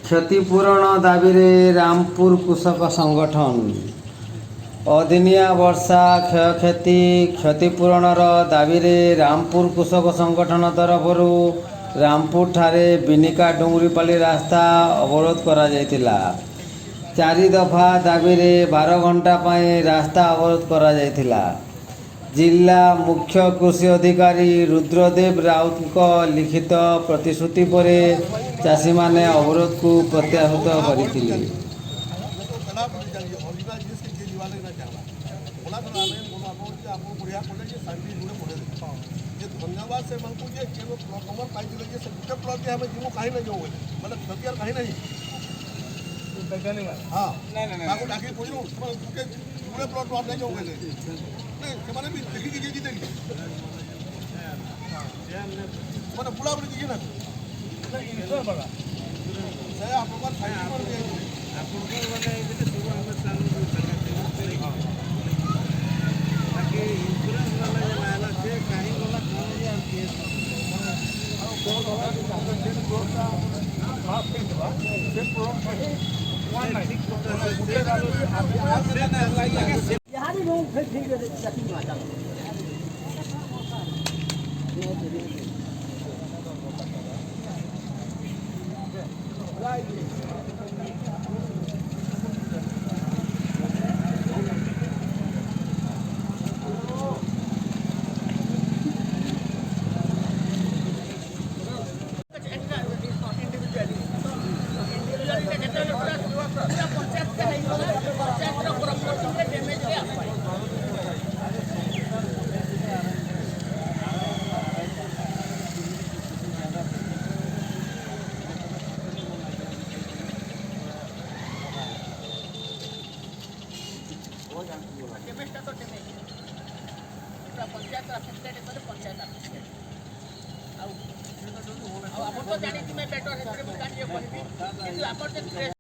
क्षतिपूरण दाबी रामपुर कृषक संगठन अदिनिया वर्षा क्षयक्षति क्षतिपूरणर दाबी रामपुर कृषक संगठन तरफ रामपुर ठारे बिनिका डुंगरीपाली रास्ता अवरोध करा जायतिला। 4 दफा दाबी 12 घंटा रास्ता अवरोध करा जायतिला। जिला मुख्य कृषि अधिकारी रुद्रदेव राउत लिखित प्रतिश्रुति पर चाषी माने अवरोध को प्रत्याहृत करथिले। धन्यवाद से मन को ये खबर पाई दिले जे से गुटे प्लॉट के हमें जिमो काहे न जो मतलब खतियार काहे नहीं हां ताको डाकी कोइरो गुटे पूरे प्लॉट आप नहीं जाओगे नहीं के माने भी देखी की जी देखी माने बुला बड़ी जी ना नहीं बड़ा से आप पर साइड पर दे आप को माने ये सब हम प्लान हां ताकि इंश्योरेंस वाला लाला से काहे वाला पंचायत अफिसरेट पंचायत अफिसरेट आप तो जानी मैं बेटर है काट ये बोली कि आप